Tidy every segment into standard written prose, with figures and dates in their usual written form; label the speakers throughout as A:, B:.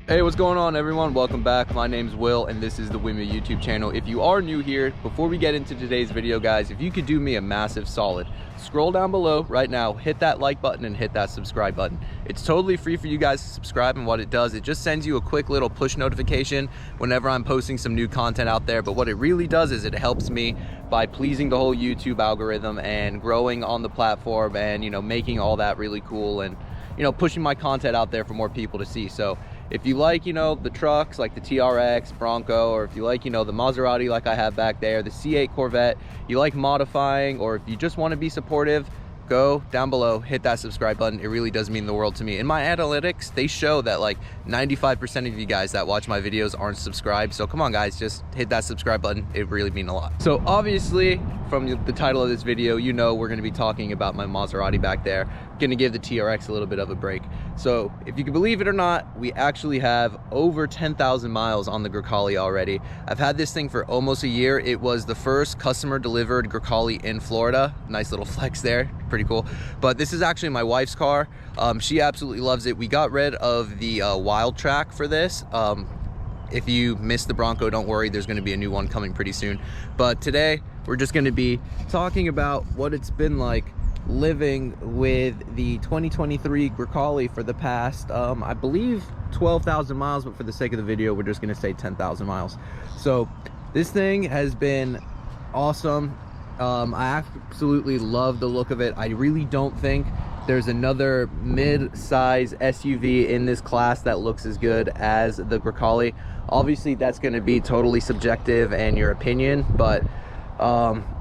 A: Hey, what's going on, everyone? Welcome back. My name's Will and this is the Wimmy YouTube channel. If you are new here, before we get into today's video, guys, if you could do me a massive solid, scroll down below right now, hit that like button and hit that subscribe button. It's totally free for you guys to subscribe, and what it does, it just sends you a quick little push notification whenever I'm posting some new content out there. But what it really does is it helps me by pleasing the whole YouTube algorithm and growing on the platform and, you know, making all that really cool and, you know, pushing my content out there for more people to see. So if you like, you know, the trucks like the TRX, Bronco, or if you like, you know, the Maserati like I have back there, the C8 Corvette, you like modifying, or if you just want to be supportive, go down below, hit that subscribe button. It really does mean the world to me. In my analytics, they show that like 95% of you guys that watch my videos aren't subscribed. So come on, guys, just hit that subscribe button. It really means a lot. So obviously, from the title of this video, you know we're going to be talking about my Maserati back there. Going to give the TRX a little bit of a break. So if you can believe it or not, we actually have over 10,000 miles on the Grecale already. I've had this thing for almost a year. It was the first customer delivered Grecale in Florida. Nice little flex there, pretty cool. But this is actually my wife's car. She absolutely loves it. We got rid of the wild track for this. If you missed the Bronco, don't worry, there's going to be a new one coming pretty soon. But today we're just going to be talking about what it's been like living with the 2023 Grecale for the past I believe 12,000 miles, but for the sake of the video we're just going to say 10,000 miles. So this thing has been awesome. I absolutely love the look of it. I really don't think there's another mid-size SUV in this class that looks as good as the Grecale. Obviously that's going to be totally subjective and your opinion, but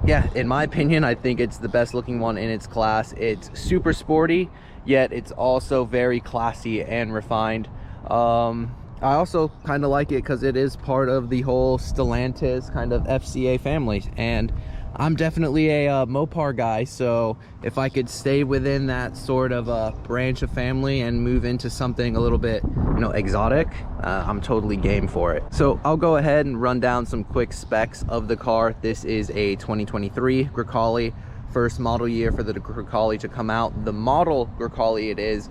A: yeah, in my opinion, I think it's the best looking one in its class. It's super sporty, yet it's also very classy and refined. I also kind of like it because it is part of the whole Stellantis kind of FCA family, and I'm definitely a Mopar guy, so if I could stay within that sort of branch of family and move into something a little bit, you know, exotic, I'm totally game for it. So I'll go ahead and run down some quick specs of the car. This is a 2023 Grecale, first model year for the Grecale to come out. The model Grecale it is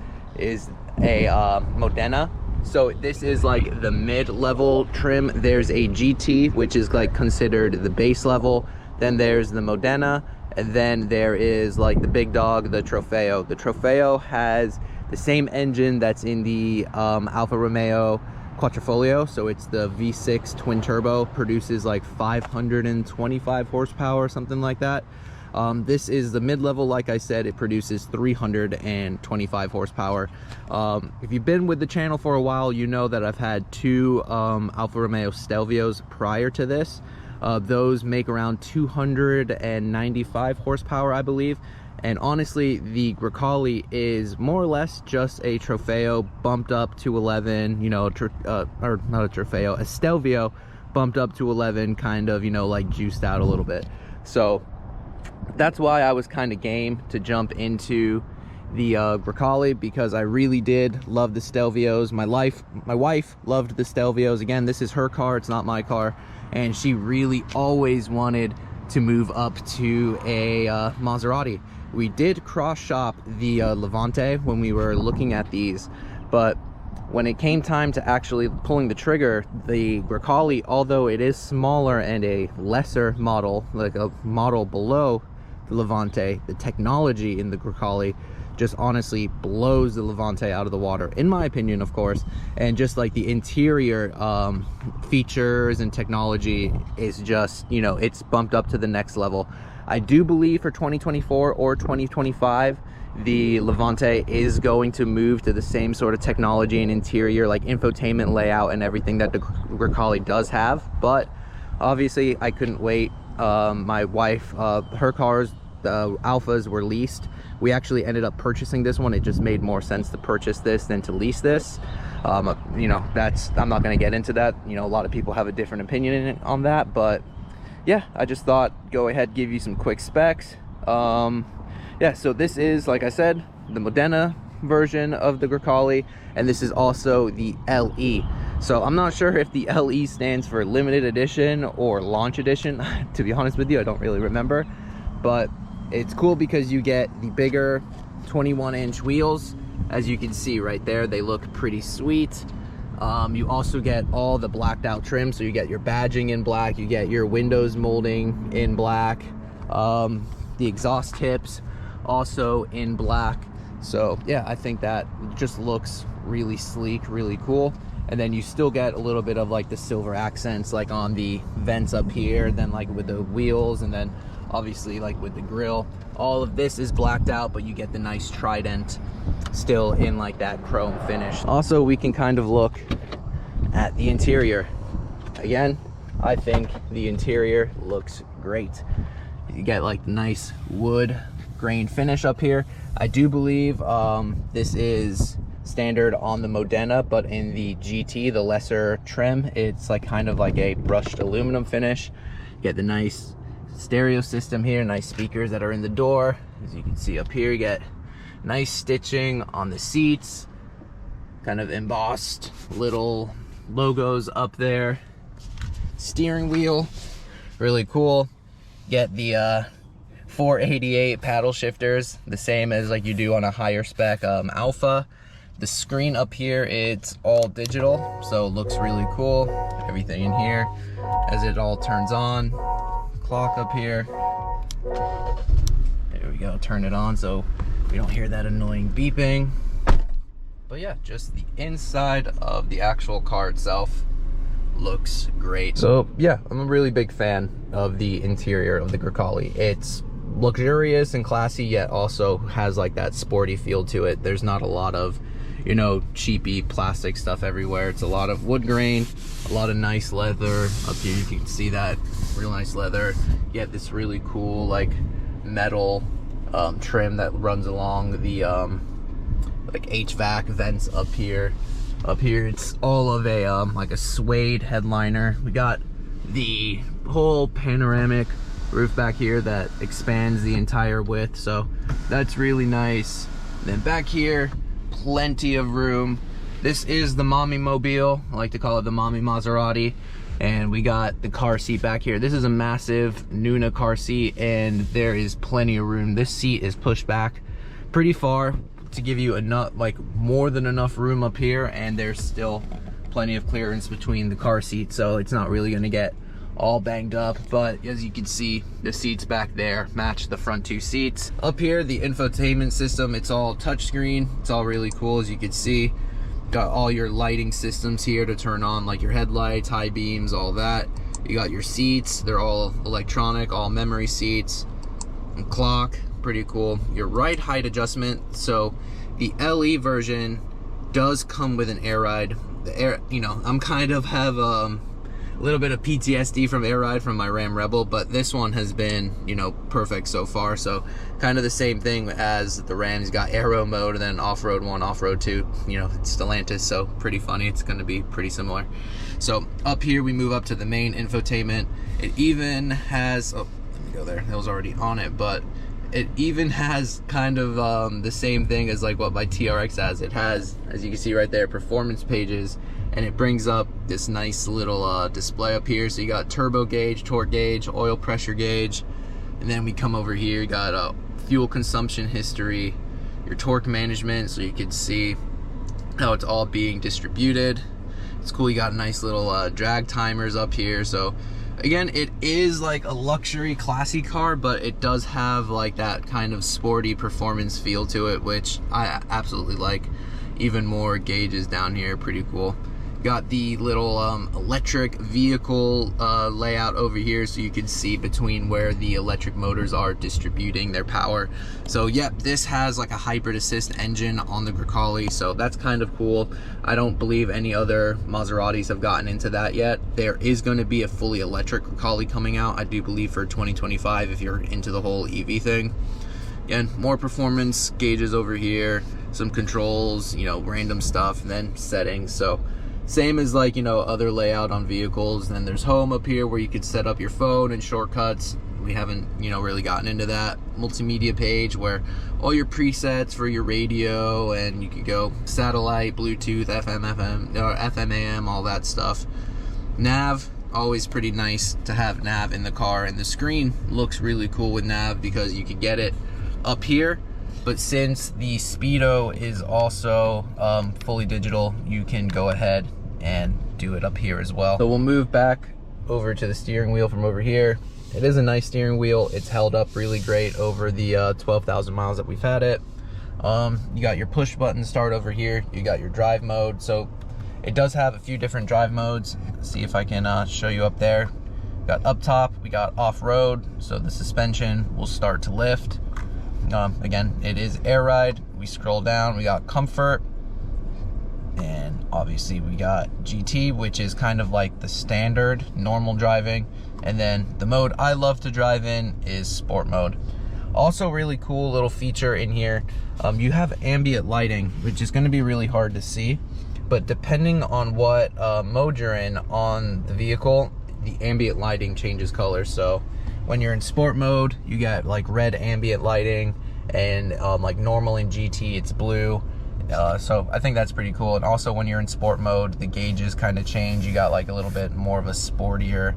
A: a Modena. So this is like the mid-level trim. There's a GT, which is like considered the base level. Then there's the Modena, and then there is like the big dog, the Trofeo. The Trofeo has the same engine that's in the Alfa Romeo Quattrofoglio, so it's the V6 twin turbo, produces like 525 horsepower or something like that. This is the mid-level. Like I said, it produces 325 horsepower. If you've been with the channel for a while, you know that I've had two Alfa Romeo Stelvios prior to this. Those make around 295 horsepower, I believe. And honestly, the Grecale is more or less just a Trofeo bumped up to 11, you know, or not a Trofeo, a Stelvio bumped up to 11, kind of, you know, like juiced out a little bit. So that's why I was kind of game to jump into the Grecale, because I really did love the Stelvios. My wife loved the Stelvios. Again, this is her car, it's not my car, and she really always wanted to move up to a Maserati. We did cross shop the Levante when we were looking at these, but when it came time to actually pulling the trigger, the Grecale, although it is smaller and a lesser model, like a model below the Levante, the technology in the Grecale just honestly blows the Levante out of the water, in my opinion, of course. And just like the interior features and technology is just, you know, it's bumped up to the next level. I do believe for 2024 or 2025, the Levante is going to move to the same sort of technology and interior, like infotainment layout and everything that the Grecale does have. But obviously I couldn't wait. My wife, her cars, the Alphas, were leased. We actually ended up purchasing this one. It just made more sense to purchase this than to lease this. You know, I'm not going to get into that. You know, a lot of people have a different opinion on that, but yeah, I just thought go ahead, give you some quick specs. Yeah, so this is, like I said, the Modena version of the Grecale, and this is also the LE. So I'm not sure if the LE stands for limited edition or launch edition. To be honest with you, I don't really remember, but it's cool because you get the bigger 21-inch wheels. As you can see right there, they look pretty sweet. You also get all the blacked out trim, so you get your badging in black, you get your windows molding in black, the exhaust tips also in black. So yeah, I think that just looks really sleek, really cool. And then you still get a little bit of like the silver accents like on the vents up here, then like with the wheels, and then obviously like with the grille. All of this is blacked out, but you get the nice trident still in like that chrome finish. Also, we can kind of look at the interior. Again, I think the interior looks great. You get like nice wood grain finish up here. I do believe this is standard on the Modena, but in the GT, the lesser trim, it's like kind of like a brushed aluminum finish. You get the nice stereo system here, nice speakers that are in the door. As you can see up here, you get nice stitching on the seats, kind of embossed little logos up there. Steering wheel, really cool. Get the 488 paddle shifters, the same as like you do on a higher spec Alpha. The screen up here, it's all digital, so it looks really cool. Everything in here as it all turns on. Clock up here. There we go, turn it on so we don't hear that annoying beeping. But yeah, just the inside of the actual car itself looks great. So yeah, I'm a really big fan of the interior of the Grecale. It's luxurious and classy, yet also has like that sporty feel to it. There's not a lot of, you know, cheapy plastic stuff everywhere. It's a lot of wood grain, a lot of nice leather. Up here you can see that real nice leather. You have this really cool like metal trim that runs along the like HVAC vents up here. Up here it's all of a like a suede headliner. We got the whole panoramic roof back here that expands the entire width, so that's really nice. Then back here, plenty of room. This is the mommy mobile. I like to call it the mommy Maserati. And we got the car seat back here. This is a massive Nuna car seat, and there is plenty of room. This seat is pushed back pretty far to give you enough, like more than enough room up here, and there's still plenty of clearance between the car seats, so it's not really gonna get all banged up. But as you can see, the seats back there match the front two seats. Up here, the infotainment system, it's all touchscreen. It's all really cool. As you can see, got all your lighting systems here to turn on, like your headlights, high beams, all that. You got your seats, they're all electronic, all memory seats. And clock, pretty cool. Your ride height adjustment, so the LE version does come with an air ride. The air, you know, I'm kind of have a little bit of PTSD from air ride from my Ram Rebel, but this one has been, you know, perfect so far. So kind of the same thing as the Rams. Got aero mode, and then off-road 1, off-road 2, you know, it's Stellantis, so pretty funny. It's going to be pretty similar. So up here we move up to the main infotainment. It even has, oh, let me go there, that was already on it, but it even has kind of the same thing as like what my TRX has. It has, as you can see right there, performance pages, and it brings up this nice little display up here. So you got turbo gauge, torque gauge, oil pressure gauge, and then we come over here, you got fuel consumption history, your torque management, so you can see how it's all being distributed. It's cool. You got nice little drag timers up here. So again, it is like a luxury classy car, but it does have like that kind of sporty performance feel to it, which I absolutely like. Even more gauges down here, pretty cool. Got the little electric vehicle layout over here, so you can see between where the electric motors are distributing their power. So yep, this has like a hybrid assist engine on the Grecale, so that's kind of cool. I don't believe any other Maseratis have gotten into that yet. There is going to be a fully electric Grecale coming out, I do believe, for 2025 if you're into the whole EV thing. Again, more performance gauges over here, some controls, you know, random stuff, and then settings. So same as like, you know, other layout on vehicles. Then there's home up here where you could set up your phone and shortcuts. We haven't, you know, really gotten into that. Multimedia page where all your presets for your radio, and you could go satellite, Bluetooth, FM, AM, all that stuff. Nav, always pretty nice to have nav in the car, and the screen looks really cool with nav because you could get it up here. But since the Speedo is also fully digital, you can go ahead and do it up here as well. So we'll move back over to the steering wheel from over here. It is a nice steering wheel. It's held up really great over the 12,000 miles that we've had it. You got your push button start over here. You got your drive mode. So it does have a few different drive modes. Let's see if I can show you up there. We got up top, we got off-road. So the suspension will start to lift. Again, it is air ride. We scroll down, we got comfort. And obviously we got GT, which is kind of like the standard normal driving. And then the mode I love to drive in is sport mode. Also really cool little feature in here. You have ambient lighting, which is gonna be really hard to see, but depending on what mode you're in on the vehicle, the ambient lighting changes color. So when you're in sport mode, you get like red ambient lighting, and like normal in GT, it's blue. So I think that's pretty cool. And also when you're in sport mode, the gauges kind of change. You got like a little bit more of a sportier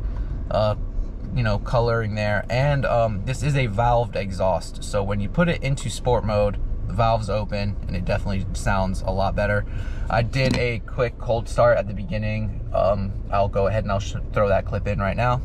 A: you know, coloring there. And this is a valved exhaust, so when you put it into sport mode, the valves open and it definitely sounds a lot better. I did a quick cold start at the beginning. I'll go ahead and I'll throw that clip in right now.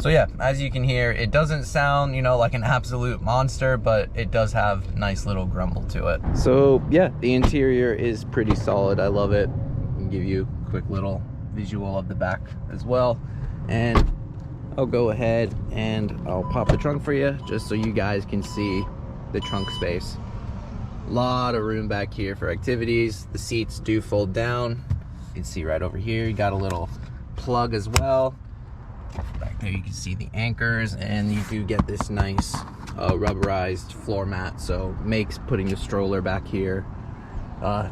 A: So yeah, as you can hear, it doesn't sound, you know, like an absolute monster, but it does have a nice little grumble to it. So yeah, the interior is pretty solid. I love it. I'll give you a quick little visual of the back as well. And I'll go ahead and I'll pop the trunk for you just so you guys can see the trunk space. A lot of room back here for activities. The seats do fold down. You can see right over here, you got a little plug as well. Back there you can see the anchors, and you do get this nice rubberized floor mat, so makes putting the stroller back here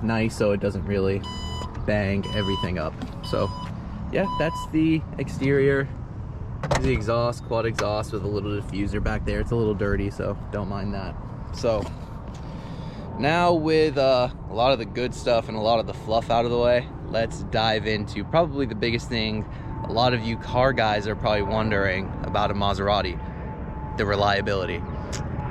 A: nice, so it doesn't really bang everything up. So yeah, that's the exterior. The exhaust, quad exhaust with a little diffuser back there. It's a little dirty, so don't mind that. So now with a lot of the good stuff and a lot of the fluff out of the way, let's dive into probably the biggest thing a lot of you car guys are probably wondering about a Maserati: the reliability.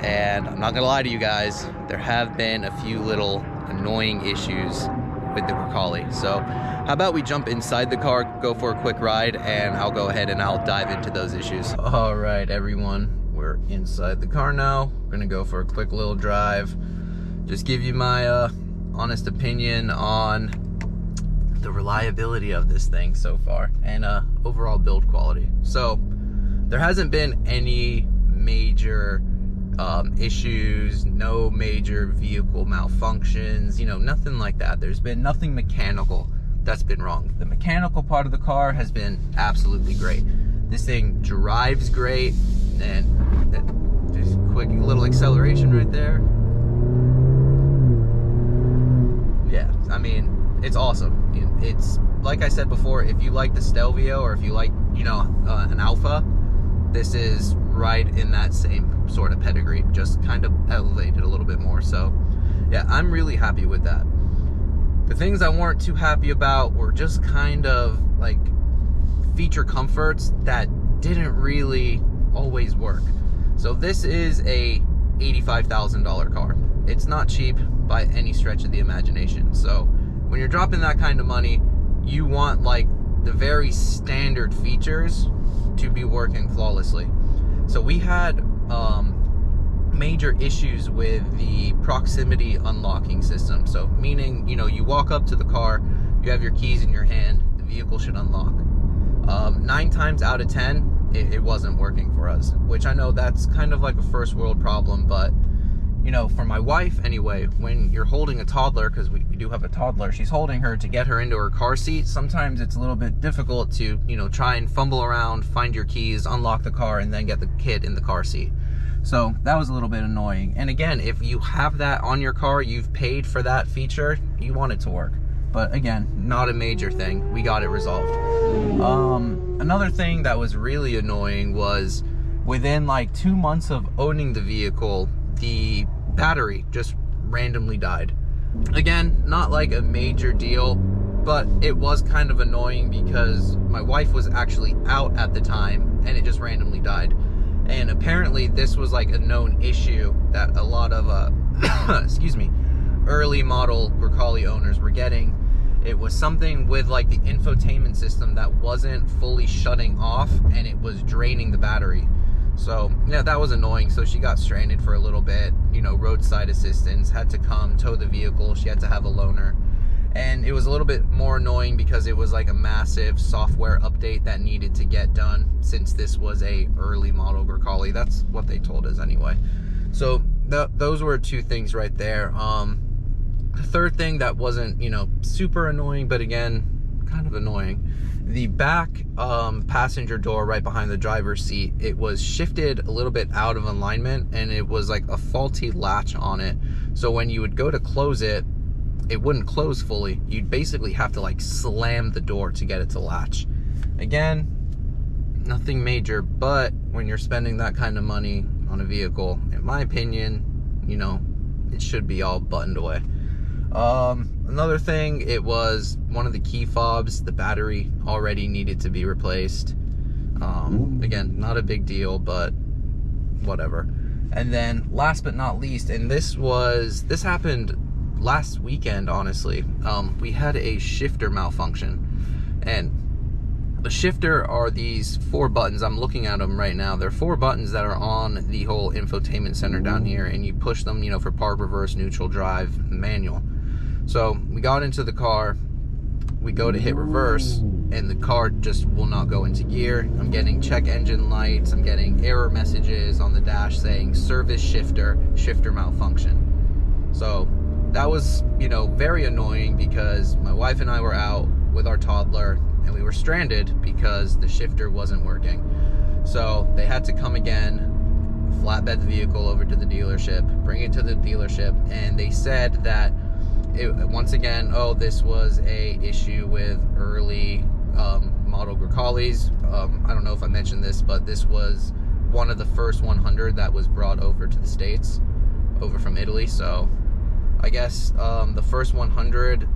A: And I'm not gonna lie to you guys, there have been a few little annoying issues with the Grecale. So how about we jump inside the car, go for a quick ride, and I'll go ahead and I'll dive into those issues. All right, everyone, we're inside the car now. We're gonna go for a quick little drive. Just give you my honest opinion on the reliability of this thing so far, and overall build quality. So there hasn't been any major issues, no major vehicle malfunctions, you know, nothing like that. There's been nothing mechanical that's been wrong. The mechanical part of the car has been absolutely great. This thing drives great, and just quick little acceleration right there. Yeah, I mean, it's awesome. It's like I said before, if you like the Stelvio, or if you like, you know, an Alpha, this is right in that same sort of pedigree, just kind of elevated a little bit more. So yeah, I'm really happy with that. The things I weren't too happy about were just kind of like feature comforts that didn't really always work. So this is a $85,000 car. It's not cheap by any stretch of the imagination. So when you're dropping that kind of money, you want like the very standard features to be working flawlessly. So we had major issues with the proximity unlocking system. So meaning, you know, you walk up to the car, you have your keys in your hand, the vehicle should unlock. 9 times out of 10, it wasn't working for us, which I know that's kind of like a first world problem, but you know, for my wife anyway, when you're holding a toddler, because we do have a toddler, she's holding her to get her into her car seat, sometimes it's a little bit difficult to, you know, try and fumble around, find your keys, unlock the car, and then get the kid in the car seat. So that was a little bit annoying. And again, if you have that on your car, you've paid for that feature, you want it to work. But again, not a major thing. We got it resolved. Another thing that was really annoying was within like 2 months of owning the vehicle, the battery just randomly died. Again, not like a major deal, but it was kind of annoying because my wife was actually out at the time and it just randomly died. And apparently this was like a known issue that a lot of excuse me, early model Grecale owners were getting. It was something with like the infotainment system that wasn't fully shutting off, and it was draining the battery. So yeah, that was annoying. So she got stranded for a little bit. You know, roadside assistance had to come tow the vehicle. She had to have a loaner. And it was a little bit more annoying because it was like a massive software update that needed to get done, since this was a early model Grecale. That's what they told us anyway. So those were two things right there. The third thing that wasn't, you know, super annoying, but again, kind of annoying. The back passenger door right behind the driver's seat, it was shifted a little bit out of alignment, and it was like a faulty latch on it. So when you would go to close it, it wouldn't close fully. You'd basically have to like slam the door to get it to latch. Again, nothing major, but when you're spending that kind of money on a vehicle, in my opinion, you know, it should be all buttoned away. Another thing, it was one of the key fobs. The battery already needed to be replaced. Again, not a big deal, but whatever. And then last but not least, and this happened last weekend, honestly. We had a shifter malfunction, and the shifter are these 4 buttons. I'm looking at them right now. They're 4 buttons that are on the whole infotainment center down here, and you push them, you know, for park, reverse, neutral, drive, manual. So we got into the car, we go to hit reverse, and the car just will not go into gear. I'm getting check engine lights, I'm getting error messages on the dash saying service shifter malfunction. So that was, you know, very annoying because my wife and I were out with our toddler and we were stranded because the shifter wasn't working. So they had to come again, flatbed the vehicle over to the dealership, bring it to the dealership, and they said that once again, oh, this was a issue with early model Grecales. I don't know if I mentioned this, but this was one of the first 100 that was brought over to the States, over from Italy. So I guess the first 100,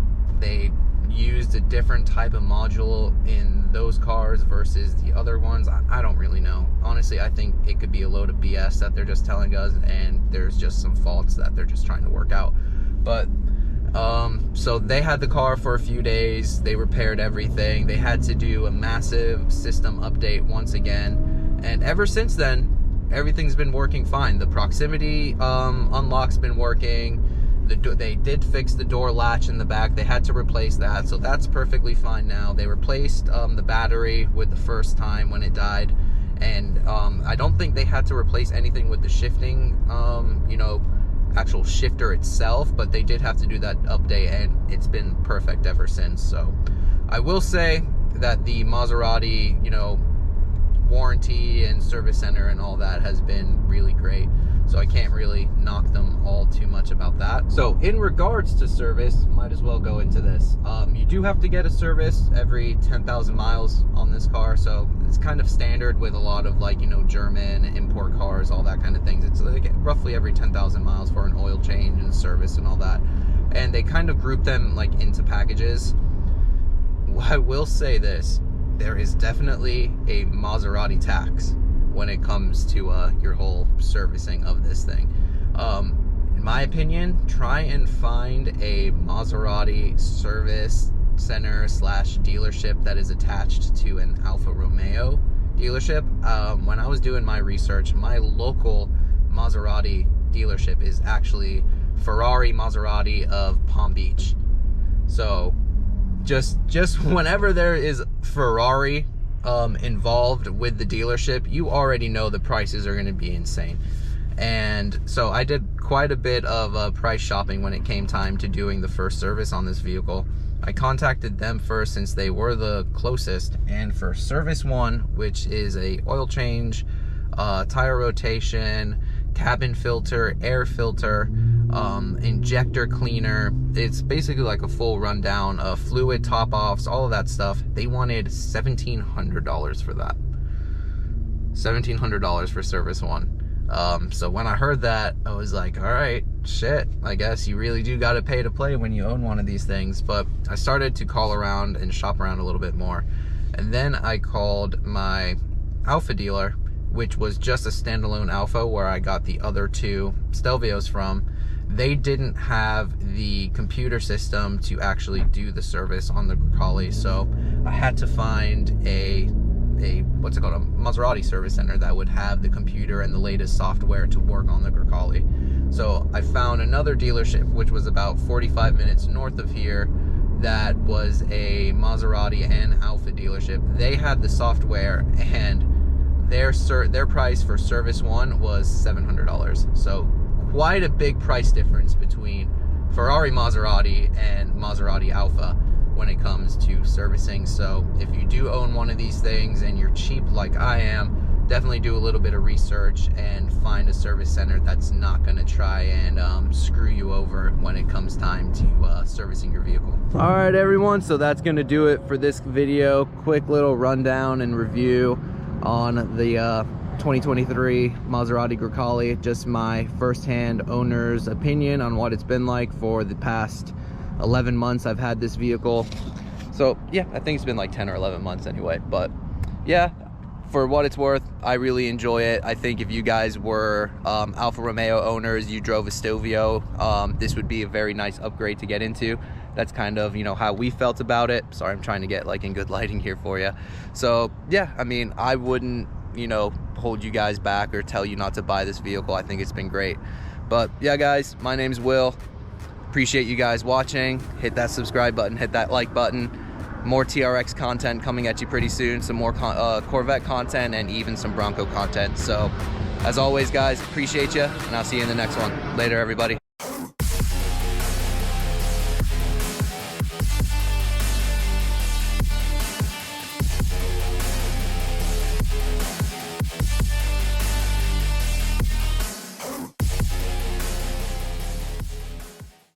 A: they used a different type of module in those cars versus the other ones. I don't really know. Honestly, I think it could be a load of BS that they're just telling us, and there's just some faults that they're just trying to work out. But so they had the car for a few days. They repaired everything. They had to do a massive system update once again, and ever since then, everything's been working fine. The proximity unlock's been working. They did fix the door latch in the back. They had to replace that, so that's perfectly fine now. They replaced the battery with the first time when it died, and I don't think they had to replace anything with the shifting, you know, actual shifter itself, but they did have to do that update, and it's been perfect ever since. So I will say that the Maserati, you know, warranty and service center and all that has been really great, so I can't really knock them all too much about that. So in regards to service, might as well go into this. You do have to get a service every 10,000 miles on this car, so it's kind of standard with a lot of, like, you know, German import cars, all that kind of things. It's like roughly every 10,000 miles for an oil change and service and all that, and they kind of group them like into packages. I will say this, there is definitely a Maserati tax when it comes to your whole servicing of this thing. In my opinion, try and find a Maserati service center slash dealership that is attached to an Alfa Romeo dealership. When I was doing my research, my local Maserati dealership is actually Ferrari Maserati of Palm Beach. So just whenever there is Ferrari involved with the dealership, you already know the prices are going to be insane. And so I did quite a bit of price shopping when it came time to doing the first service on this vehicle. I contacted them first since they were the closest, and for service 1, which is a oil change, tire rotation, cabin filter, air filter, injector cleaner, it's basically like a full rundown of fluid top offs, all of that stuff. They wanted $1,700 for that. $1,700 for service 1. So when I heard that, I was like, all right, shit, I guess you really do got to pay to play when you own one of these things. But I started to call around and shop around a little bit more. And then I called my Alpha dealer, which was just a standalone Alpha where I got the other two Stelvios from. They didn't have the computer system to actually do the service on the Grecale, so I had to find a what's it called, a Maserati service center that would have the computer and the latest software to work on the Grecale. So I found another dealership which was about 45 minutes north of here that was a Maserati and Alpha dealership. They had the software, and their price for service one was $700. So quite a big price difference between Ferrari Maserati and Maserati Alpha when it comes to servicing. So if you do own one of these things and you're cheap like I am, definitely do a little bit of research and find a service center that's not going to try and screw you over when it comes time to servicing your vehicle. All right, everyone, so that's going to do it for this video. Quick little rundown and review on the 2023 Maserati Grecale. Just my first-hand owner's opinion on what it's been like for the past 11 months I've had this vehicle. So yeah, I think it's been like 10 or 11 months anyway. But yeah, for what it's worth, I really enjoy it. I think if you guys were Alfa Romeo owners, you drove a Stelvio, this would be a very nice upgrade to get into. That's kind of, you know, how we felt about it. Sorry, I'm trying to get like in good lighting here for you. So yeah, I mean, I wouldn't, you know, hold you guys back or tell you not to buy this vehicle. I think it's been great. But yeah, guys, my name's Will. Appreciate you guys watching. Hit that subscribe button, hit that like button. More TRX content coming at you pretty soon. Some more Corvette content and even some Bronco content. So as always, guys, appreciate you, and I'll see you in the next one. Later, everybody.